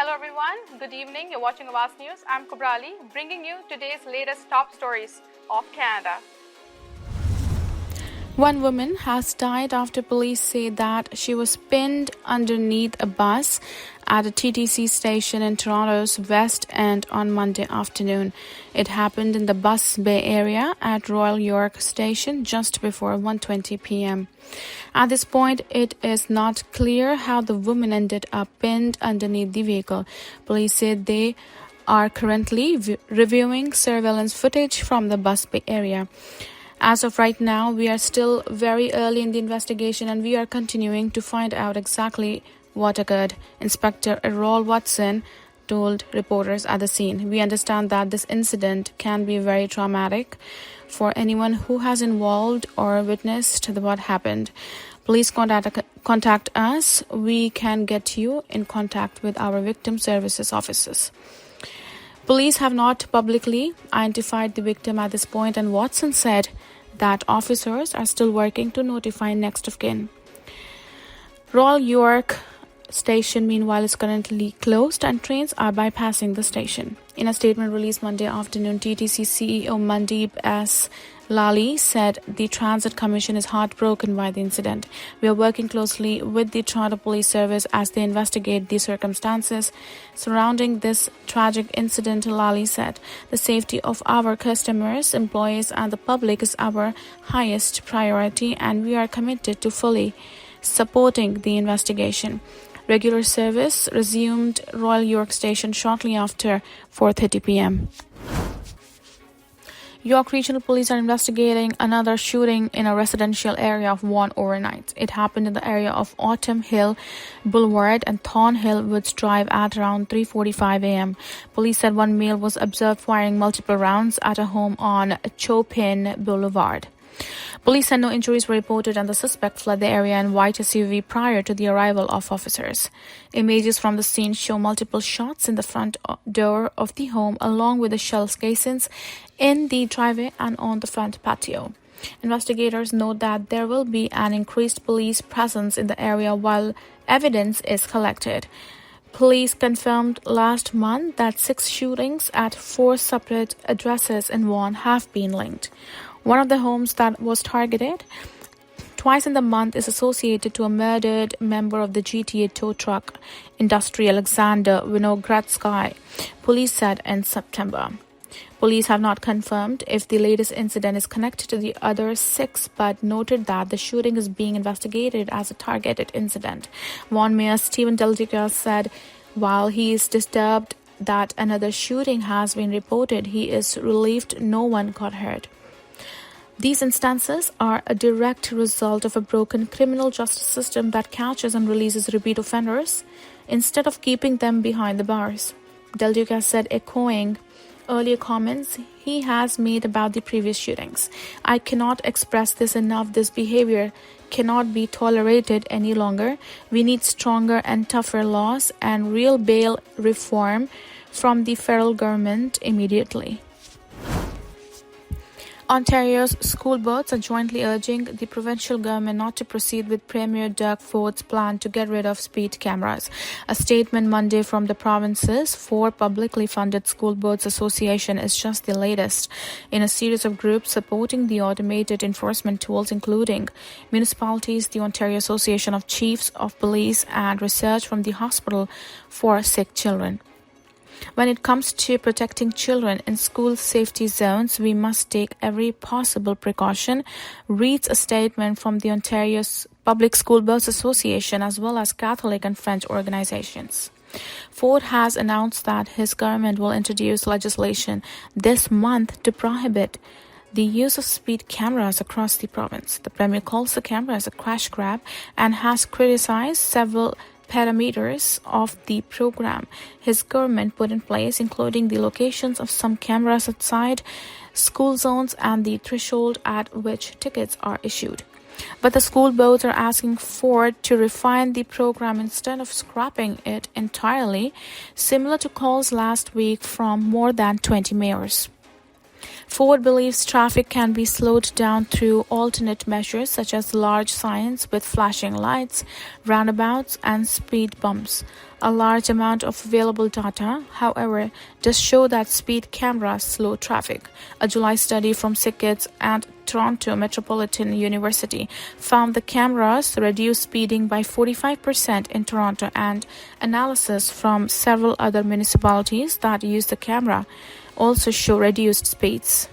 Hello everyone, good evening. You're watching Awaz News. I'm Kubrali, bringing you today's latest top stories of Canada. One woman has died after police say that she was pinned underneath a bus at a TTC station in Toronto's West End on Monday afternoon. It happened in the Bus Bay area at Royal York Station just before 1:20 p.m. At this point, it is not clear how the woman ended up pinned underneath the vehicle. Police said they are currently reviewing surveillance footage from the Bus Bay area. As of right now, we are still very early in the investigation and we are continuing to find out exactly what occurred, Inspector Errol Watson told reporters at the scene. We understand that this incident can be very traumatic for anyone who has involved or witnessed what happened. Please contact us. We can get you in contact with our victim services officers. Police have not publicly identified the victim at this point, and Watson said that officers are still working to notify next of kin. Royal York Station, meanwhile, is currently closed and trains are bypassing the station. In a statement released Monday afternoon, TTC CEO Mandeep S. Lally said the Transit Commission is heartbroken by the incident. We are working closely with the Toronto Police Service as they investigate the circumstances surrounding this tragic incident, Lally said. The safety of our customers, employees, and the public is our highest priority, and we are committed to fully supporting the investigation. Regular service resumed Royal York Station shortly after 4:30 p.m. York Regional Police are investigating another shooting in a residential area of Vaughan overnight. It happened in the area of Autumn Hill Boulevard and Thornhill Woods Drive at around 3:45 a.m. Police said one male was observed firing multiple rounds at a home on Chopin Boulevard. Police said no injuries were reported and the suspect fled the area in white SUV prior to the arrival of officers. Images from the scene show multiple shots in the front door of the home along with the shell casings in the driveway and on the front patio. Investigators note that there will be an increased police presence in the area while evidence is collected. Police confirmed last month that 6 shootings at 4 separate addresses in Vaughan have been linked. One of the homes that was targeted twice in the month is associated to a murdered member of the GTA tow truck industry, Alexander Vinogradsky, police said in September. Police have not confirmed if the latest incident is connected to the other 6, but noted that the shooting is being investigated as a targeted incident. Vaughan Mayor Stephen Del Duca said while he is disturbed that another shooting has been reported, he is relieved no one got hurt. These instances are a direct result of a broken criminal justice system that catches and releases repeat offenders instead of keeping them behind the bars, Del Duca said, echoing earlier comments he has made about the previous shootings. I cannot express this enough. This behavior cannot be tolerated any longer. We need stronger and tougher laws and real bail reform from the federal government immediately. Ontario's school boards are jointly urging the provincial government not to proceed with Premier Doug Ford's plan to get rid of speed cameras. A statement Monday from the province's 4 publicly funded school boards association is just the latest in a series of groups supporting the automated enforcement tools, including municipalities, the Ontario Association of Chiefs of Police, and research from the Hospital for Sick Children. When it comes to protecting children in school safety zones, we must take every possible precaution, reads a statement from the Ontario's Public School Boards Association as well as Catholic and French organizations. Ford has announced that his government will introduce legislation this month to prohibit the use of speed cameras across the province. The Premier calls the cameras a crash grab and has criticized several parameters of the program his government put in place, including the locations of some cameras outside school zones and the threshold at which tickets are issued. But the school boards are asking Ford to refine the program instead of scrapping it entirely, similar to calls last week from more than 20 mayors. Ford believes traffic can be slowed down through alternate measures such as large signs with flashing lights, roundabouts, and speed bumps. A large amount of available data, however, does show that speed cameras slow traffic. A July study from Sickets and Toronto Metropolitan University found the cameras reduce speeding by 45% in Toronto, and analysis from several other municipalities that use the camera also show reduced speeds.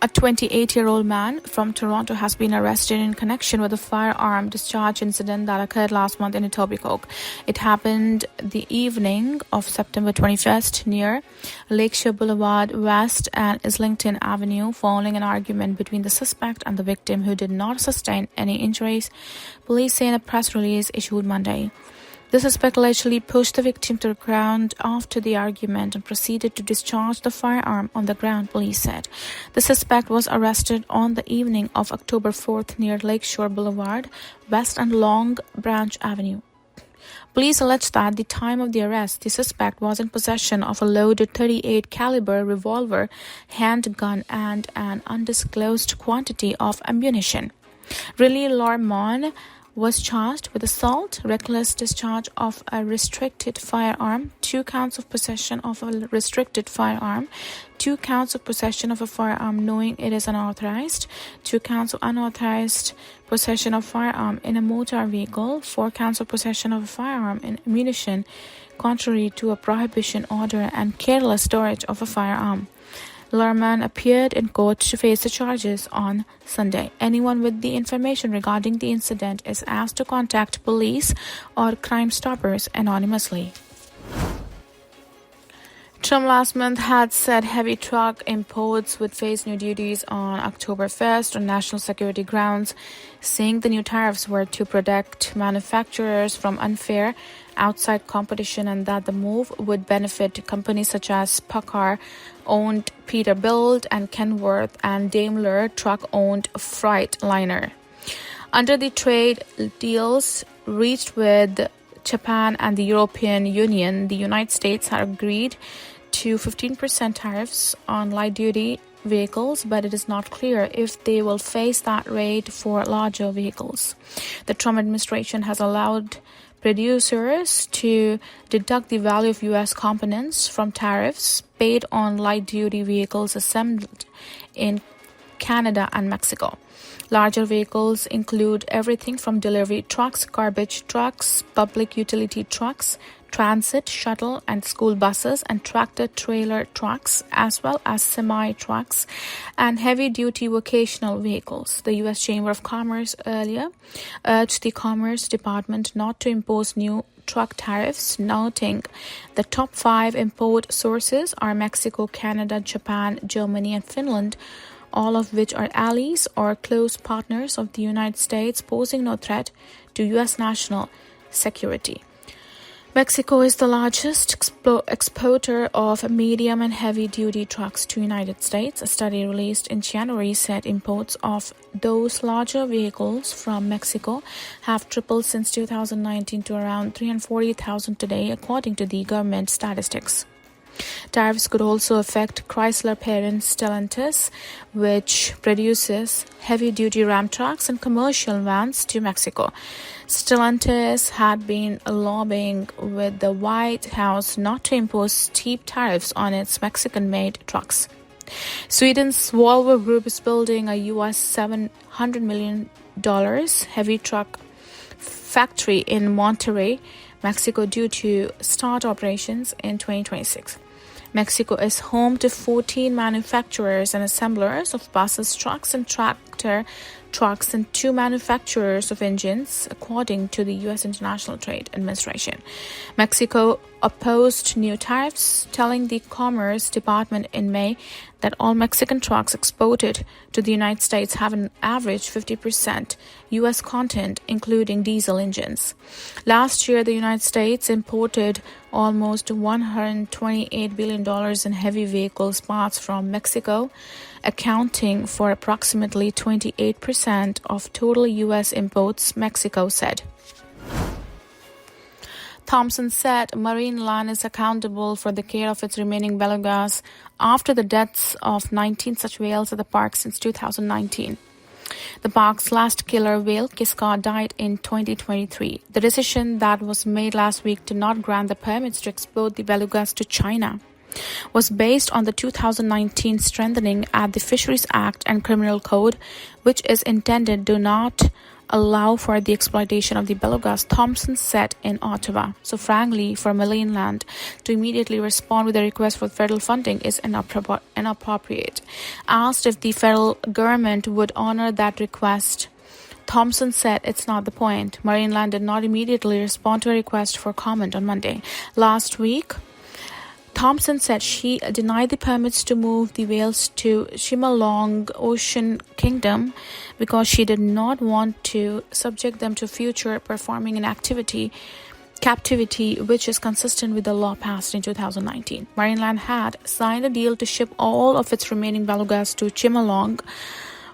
A 28-year-old man from Toronto has been arrested in connection with a firearm discharge incident that occurred last month in Etobicoke. It happened the evening of September 21st near Lakeshore Boulevard West and Islington Avenue following an argument between the suspect and the victim, who did not sustain any injuries, police say in a press release issued Monday. The suspect allegedly pushed the victim to the ground after the argument and proceeded to discharge the firearm on the ground, police said. The suspect was arrested on the evening of October 4th near Lakeshore Boulevard, West and Long Branch Avenue. Police alleged that at the time of the arrest, the suspect was in possession of a loaded .38 caliber revolver, handgun, and an undisclosed quantity of ammunition. Riley Lormon was charged with assault, reckless discharge of a restricted firearm, 2 counts of possession of a restricted firearm, 2 counts of possession of a firearm knowing it is unauthorized, 2 counts of unauthorized possession of firearm in a motor vehicle, 4 counts of possession of a firearm in ammunition contrary to a prohibition order, and careless storage of a firearm. Lerman appeared in court to face the charges on Sunday. Anyone with the information regarding the incident is asked to contact police or Crime Stoppers anonymously. Trump last month had said heavy truck imports would face new duties on October 1st on national security grounds, saying the new tariffs were to protect manufacturers from unfair outside competition and that the move would benefit companies such as PACCAR-owned Peterbilt and Kenworth and Daimler Truck-owned Freightliner. Under the trade deals reached with Japan and the European Union, the United States had agreed to 15% tariffs on light-duty vehicles, but it is not clear if they will face that rate for larger vehicles. The Trump administration has allowed producers to deduct the value of U.S. components from tariffs paid on light-duty vehicles assembled in Canada and Mexico. Larger vehicles include everything from delivery trucks, garbage trucks, public utility trucks, transit, shuttle, and school buses, and tractor-trailer trucks, as well as semi-trucks and heavy-duty vocational vehicles. The U.S. Chamber of Commerce earlier urged the Commerce Department not to impose new truck tariffs, noting the top 5 import sources are Mexico, Canada, Japan, Germany, and Finland, all of which are allies or close partners of the United States, posing no threat to U.S. national security. Mexico is the largest exporter of medium and heavy-duty trucks to the United States. A study released in January said imports of those larger vehicles from Mexico have tripled since 2019 to around 340,000 today, according to the government statistics. Tariffs could also affect Chrysler parent Stellantis, which produces heavy-duty Ram trucks and commercial vans to Mexico. Stellantis had been lobbying with the White House not to impose steep tariffs on its Mexican-made trucks. Sweden's Volvo Group is building a U.S. $700 million heavy truck factory in Monterrey, Mexico, due to start operations in 2026. Mexico is home to 14 manufacturers and assemblers of buses, trucks, and tractor trucks, and 2 manufacturers of engines, according to the U.S. International Trade Administration. Mexico opposed new tariffs, telling the Commerce Department in May that all Mexican trucks exported to the United States have an average 50% U.S. content, including diesel engines. Last year, the United States imported almost $128 billion in heavy vehicles parts from Mexico, accounting for approximately 28% of total U.S. imports, Mexico said. Thompson said Marineland is accountable for the care of its remaining belugas after the deaths of 19 such whales at the park since 2019. The park's last killer whale, Kiska, died in 2023. The decision that was made last week to not grant the permits to export the belugas to China was based on the 2019 strengthening at the Fisheries Act and Criminal Code, which is intended to not allow for the exploitation of the belugas, Thompson said in Ottawa. So frankly, for Marineland to immediately respond with a request for federal funding is inappropriate. Asked if the federal government would honor that request, Thompson said it's not the point. Marineland did not immediately respond to a request for comment on Monday. Last week, Thompson said she denied the permits to move the whales to Chimelong Ocean Kingdom because she did not want to subject them to future performing in captivity, which is consistent with the law passed in 2019. Marineland had signed a deal to ship all of its remaining belugas to Chimelong,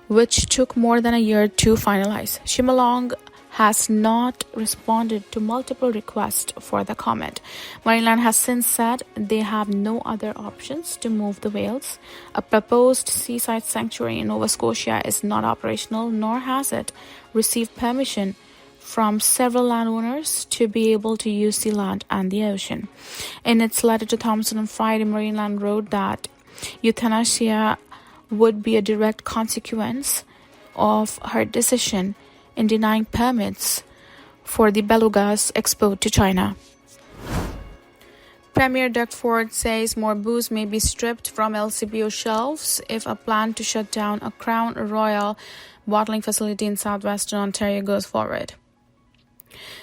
which took more than a year to finalize. Chimelong has not responded to multiple requests for the comment. Marineland has since said they have no other options to move the whales. A proposed seaside sanctuary in Nova Scotia is not operational, nor has it received permission from several landowners to be able to use the land and the ocean. In its letter to Thompson on Friday, Marineland wrote that euthanasia would be a direct consequence of her decision in denying permits for the belugas export to China. Premier Doug Ford says more booze may be stripped from LCBO shelves if a plan to shut down a Crown Royal bottling facility in southwestern Ontario goes forward.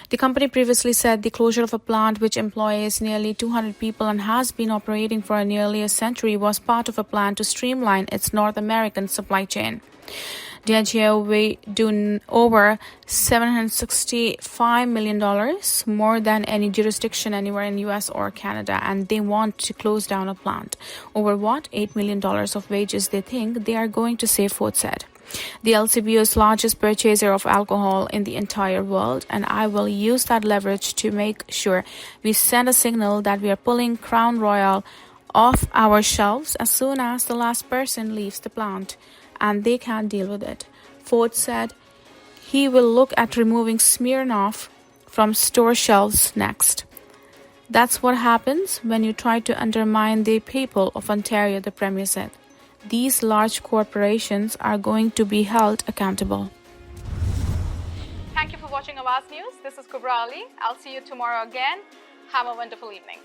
The company previously said the closure of a plant which employs nearly 200 people and has been operating for nearly a century was part of a plan to streamline its North American supply chain. Diageo will do over $765 million, more than any jurisdiction anywhere in U.S. or Canada, and they want to close down a plant. Over what? $8 million of wages they think they are going to save, Ford said. The LCBO's largest purchaser of alcohol in the entire world, and I will use that leverage to make sure we send a signal that we are pulling Crown Royal off our shelves as soon as the last person leaves the plant, and they can't deal with it. Ford said he will look at removing Smirnoff from store shelves next. That's what happens when you try to undermine the people of Ontario, the Premier said. These large corporations are going to be held accountable. Thank you for watching Awaz News. This is Kubra Ali. I'll see you tomorrow again. Have a wonderful evening.